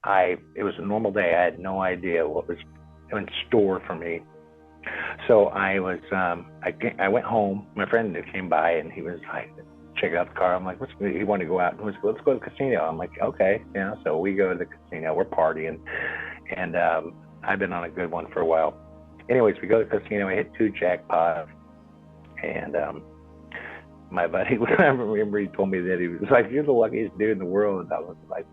it was a normal day. I had no idea what was in store for me. So I went home. My friend came by and he was like, check out the car. I'm like, he wanted to go out and let's go to the casino. I'm like, okay, so we go to the casino, we're partying, and I've been on a good one for a while. Anyways, we go to the casino, we hit 2 jackpots, and my buddy, I remember he told me that he was like, you're the luckiest dude in the world. And I was like,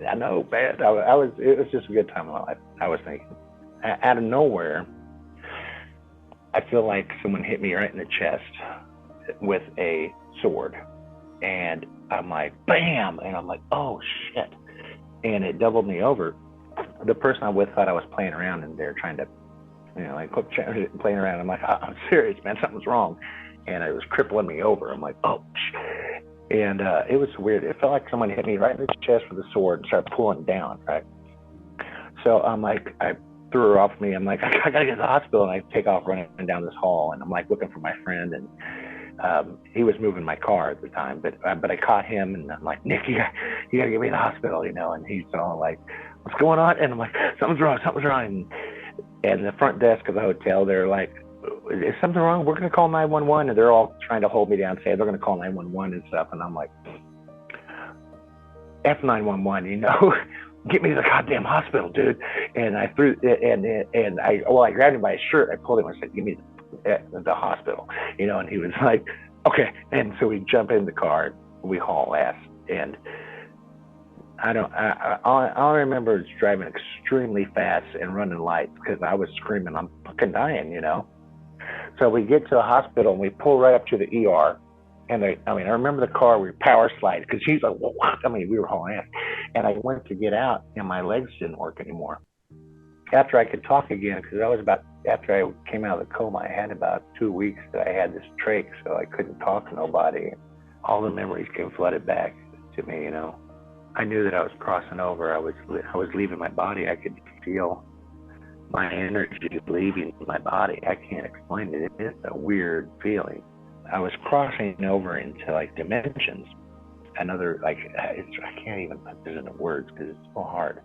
I know, man. It was just a good time in my life. I was thinking, out of nowhere, I feel like someone hit me right in the chest with a sword, and I'm like, bam, and I'm like, oh shit, and it doubled me over. The person I'm with thought I was playing around, and they're trying to, like, quit playing around. I'm like, I'm serious, man, something's wrong, and it was crippling me over. I'm like, oh shit. And it was weird. It felt like someone hit me right in the chest with a sword and started pulling down, right? So I'm like, I threw her off me. I'm like, I gotta get to the hospital, and I take off running down this hall, and I'm like looking for my friend, and he was moving my car at the time, but I caught him, and I'm like, Nick, you gotta get me to the hospital, and he's all like, what's going on? And I'm like, something's wrong. And the front desk of the hotel, they're like, is something wrong? We're gonna call 911, and they're all trying to hold me down, say they're gonna call 911 and stuff, and I'm like, F 911, get me to the goddamn hospital, dude. And I threw and I grabbed him by his shirt. I pulled him. I said, "Give me the hospital," And he was like, "Okay." And so we jump in the car, we haul ass, and all I remember is driving extremely fast and running lights because I was screaming, "I'm fucking dying," So we get to the hospital and we pull right up to the ER. And I remember the car, we power slide because he's like, we were hauling ass. And I went to get out and my legs didn't work anymore. After I could talk again, because after I came out of the coma, I had about 2 weeks that I had this trach, so I couldn't talk to nobody. All the memories came flooded back to me, I knew that I was crossing over. I was leaving my body. I could feel my energy leaving my body. I can't explain it. It's a weird feeling. I was crossing over into like dimensions. Another, like, I can't even put this into words because it's so hard.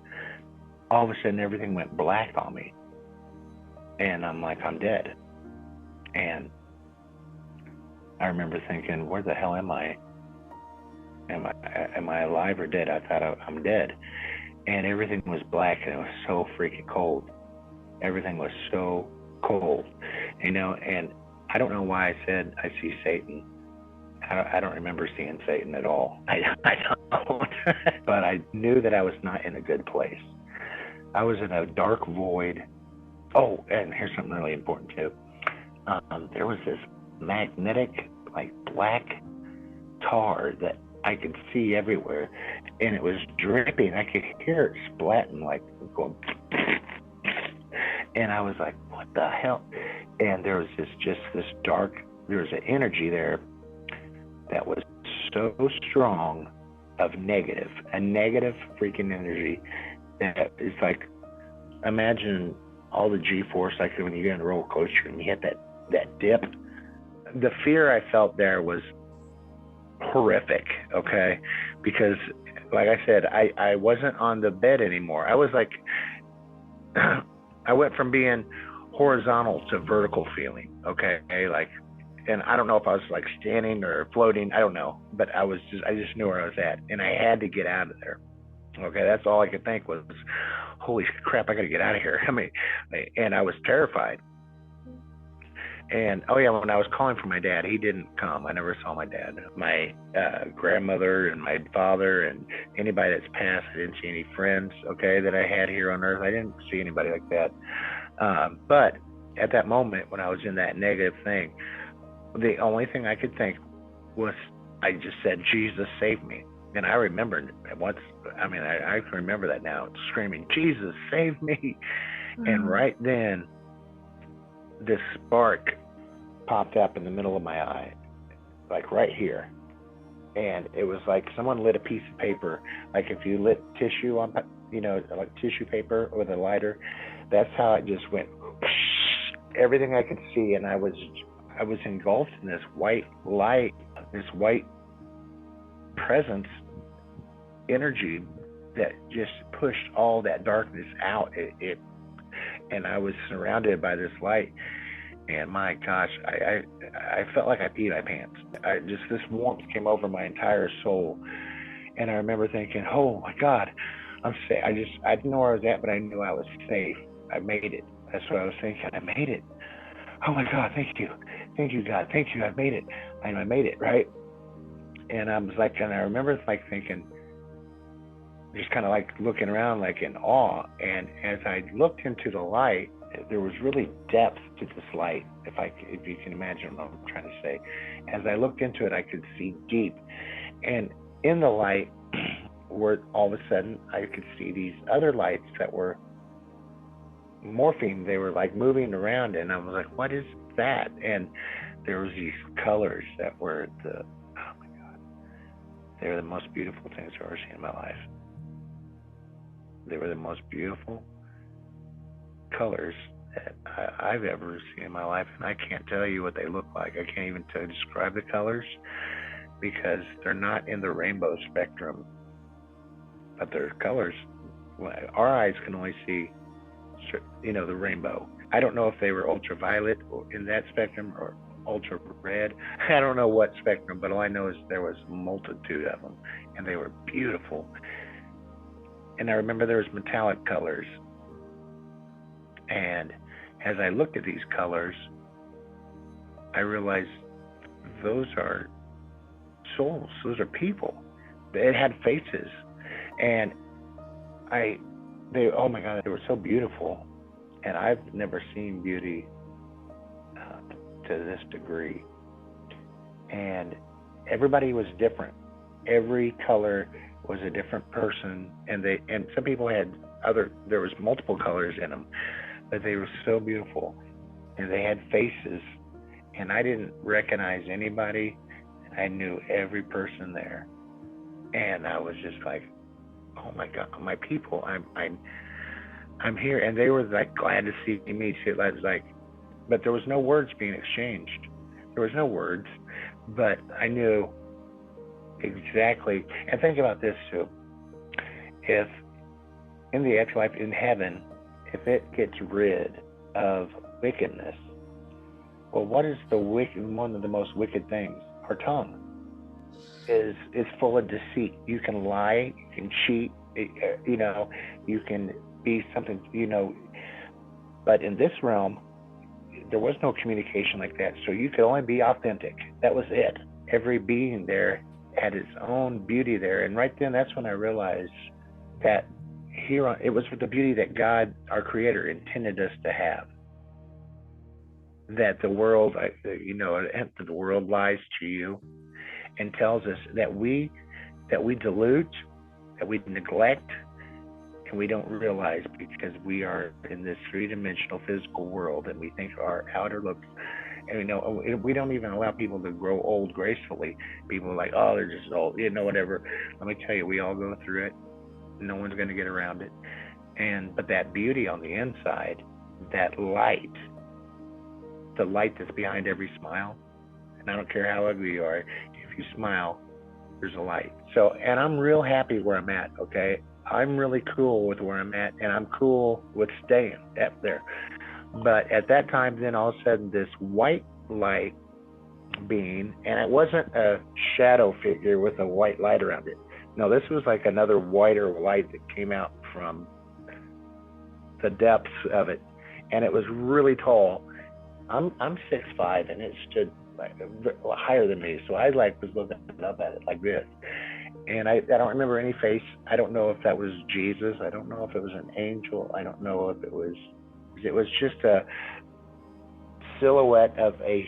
All of a sudden, everything went black on me, and I'm like, I'm dead. And I remember thinking, where the hell am I? Am I alive or dead? I thought I'm dead. And everything was black, and it was so freaking cold. Everything was so cold, and I don't know why I said I see Satan. I don't remember seeing Satan at all. I don't. But I knew that I was not in a good place. I was in a dark void. Oh, and here's something really important too. There was this magnetic, like, black tar that I could see everywhere, and it was dripping. I could hear it splatting, like going. And I was like, what the hell? And there was there was an energy there that was so strong of a negative freaking energy that is like, imagine all the G-force, like when you get on a roller coaster and you hit that dip. The fear I felt there was horrific, okay? Because, like I said, I wasn't on the bed anymore. I was like, I went from being horizontal to vertical feeling, okay? Like, and I don't know if I was like standing or floating, I don't know, but I just knew where I was at, and I had to get out of there. Okay, that's all I could think was, holy crap, I got to get out of here. And I was terrified. And when I was calling for my dad, he didn't come. I never saw my dad. My grandmother and my father and anybody that's passed, I didn't see any friends, okay, that I had here on earth. I didn't see anybody like that. But at that moment, when I was in that negative thing, the only thing I could think was, I just said, Jesus, save me. And I remembered once, I can remember that now, screaming, Jesus, save me. Mm-hmm. And right then, this spark popped up in the middle of my eye, like right here. And it was like someone lit a piece of paper, like if you lit tissue on, like tissue paper with a lighter. That's how it just went, everything I could see. And I was engulfed in this white light, this white presence, energy that just pushed all that darkness out. And I was surrounded by this light, and my gosh, I felt like I peed my pants. This warmth came over my entire soul, and I remember thinking, oh my God, I'm safe. I didn't know where I was at, but I knew I was safe. I made it. That's what I was thinking. I made it. Oh my God, thank you, God, thank you. I made it. I made it, right? And I was like, and I remember like thinking, just kind of like looking around like in awe. And as I looked into the light, there was really depth to this light, if you can imagine what I'm trying to say. As I looked into it, I could see deep. And in the light, where all of a sudden I could see these other lights that were morphing. They were like moving around, and I was like, what is that? And there was these colors that were oh my God, they were the most beautiful things I've ever seen in my life. They were the most beautiful colors that I've ever seen in my life, and I can't tell you what they look like. I can't even describe the colors, because they're not in the rainbow spectrum, but they're colors. Our eyes can only see, the rainbow. I don't know if they were ultraviolet in that spectrum or ultra red. I don't know what spectrum, but all I know is there was a multitude of them, and they were beautiful. And I remember there was metallic colors. And as I looked at these colors, I realized those are souls. Those are people. It had faces. And oh my God, they were so beautiful. And I've never seen beauty to this degree. And everybody was different. Every color was a different person, and some people had there was multiple colors in them, but they were so beautiful, and they had faces, and I didn't recognize anybody. I knew every person there, and I was just like, oh my God, my people, I'm here. And they were like glad to see me too. I was like, but there was no words being exchanged. There was no words, but I knew exactly. And think about this too. If in the afterlife, in heaven, if it gets rid of wickedness, well, what is one of the most wicked things? Our tongue is full of deceit. You can lie, you can cheat, you can be something, but in this realm, there was no communication like that. So you could only be authentic. That was it. Every being there had its own beauty there. And right then, that's when I realized that it was the beauty that God, our Creator, intended us to have. That the world, the world lies to you and tells us that we dilute, that we neglect, and we don't realize, because we are in this three-dimensional physical world, and we think our outer looks, and we don't even allow people to grow old gracefully. People are like, oh, they're just old, whatever. Let me tell you, we all go through it. No one's going to get around it. But that beauty on the inside, that light, the light that's behind every smile, and I don't care how ugly you are, if you smile, there's a light. So, and I'm real happy where I'm at, okay? I'm really cool with where I'm at, and I'm cool with staying up there. But at that time, then all of a sudden, this white light being, and it wasn't a shadow figure with a white light around it. No, this was like another whiter light that came out from the depths of it, and it was really tall. I'm 6'5", and it stood like higher than me, so I was looking up at it like this. And I don't remember any face. I don't know if that was Jesus. I don't know if it was an angel. I don't know if it was just a silhouette of a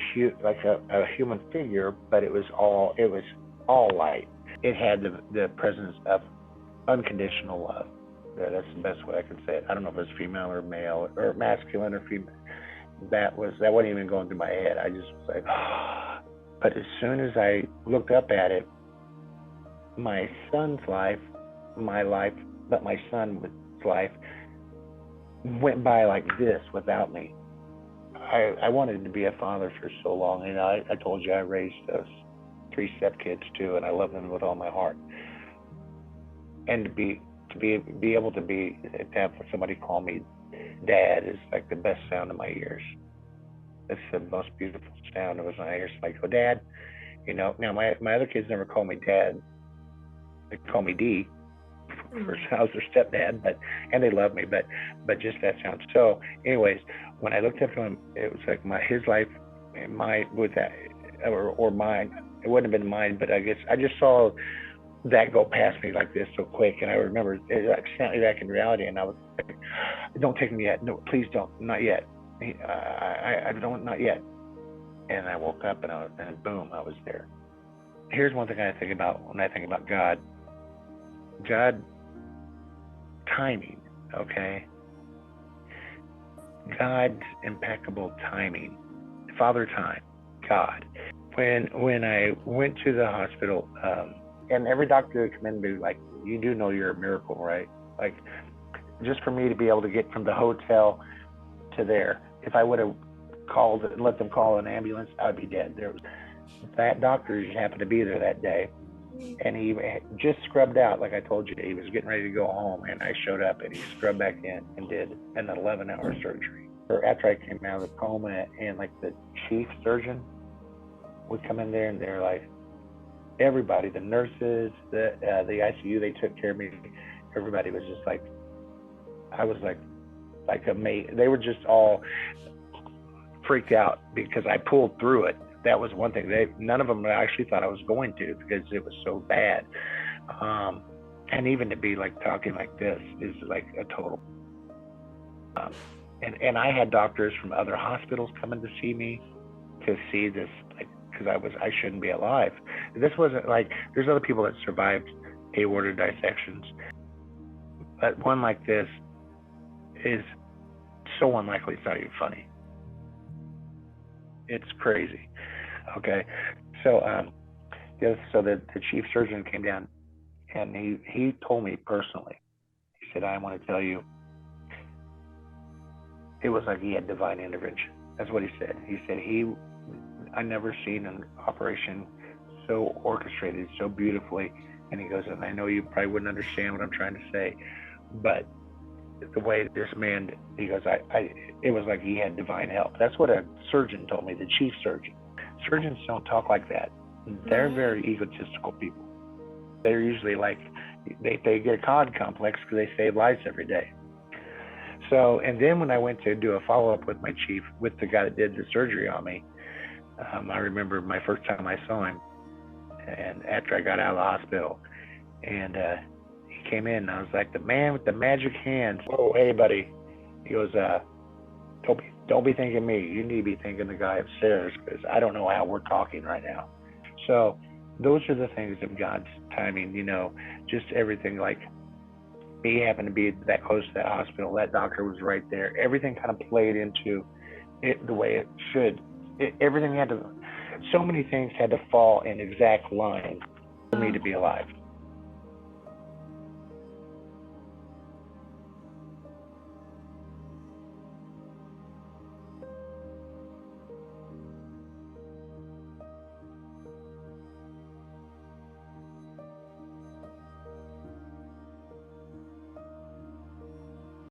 human figure, but it was all light. It had the presence of unconditional love. That's the best way I can say it. I don't know if it was female or male, or masculine or female. That wasn't even going through my head. I just was like, oh. But as soon as I looked up at it, my son's life, my life, but my son's life went by like this without me. I wanted to be a father for so long, and I told you I raised those 3 stepkids too, and I love them with all my heart. And to be to be able to have somebody call me Dad is like the best sound in my ears. It's the most beautiful sound. It was my ears. Like, oh, Dad, now my other kids never call me Dad. They call me D. First, I was their stepdad, and they love me, but just that sound. So, anyways, when I looked up to him, it was like his life, mine with that, or mine. It wouldn't have been mine, but I guess I just saw that go past me like this so quick, and I remember it like sent me back in reality, and I was like, "Don't take me yet. No, please don't. Not yet. I don't. Not yet." And I woke up, and boom, I was there. Here's one thing I think about when I think about God. God timing, okay? God's impeccable timing. Father time, God. When I went to the hospital, and every doctor would come in and be like, you do know you're a miracle, right? Like, just for me to be able to get from the hotel to there, if I would have called and let them call an ambulance, I'd be dead. That doctor just happened to be there that day, and he just scrubbed out, like I told you. He was getting ready to go home, and I showed up, and he scrubbed back in and did an 11-hour surgery. After I came out of the coma, and like the chief surgeon would come in there, and they're like, everybody, the nurses, the ICU, they took care of me. Everybody was just like, I was like amazed. They were just all freaked out because I pulled through it. That was one thing. None of them actually thought I was going to, because it was so bad. And even to be like talking like this is like a total. And I had doctors from other hospitals coming to see me to see this, like, because I shouldn't be alive. This wasn't like, there's other people that survived aorta dissections, but one like this is so unlikely. It's not even funny. It's crazy. Okay, so the chief surgeon came down, and he told me personally. He said, I want to tell you, it was like he had divine intervention. That's what he said. He said I never seen an operation so orchestrated so beautifully. And he goes, and I know you probably wouldn't understand what I'm trying to say, but the way this man, he goes, it was like he had divine help. That's what a surgeon told me, the chief surgeon. Surgeons don't talk like that. They're very egotistical people. They're usually like, they get a God complex because they save lives every day. So, and then when I went to do a follow-up with my chief, with the guy that did the surgery on me, I remember my first time I saw him, and after I got out of the hospital, and he came in, and I was like, the man with the magic hands. Whoa, hey, buddy. He goes, don't be thinking me. You need to be thinking the guy upstairs, because I don't know how we're talking right now. So those are the things of God's timing, just everything. Like, me happened to be that close to that hospital. That doctor was right there. Everything kind of played into it the way it should. So many things had to fall in exact line for me to be alive.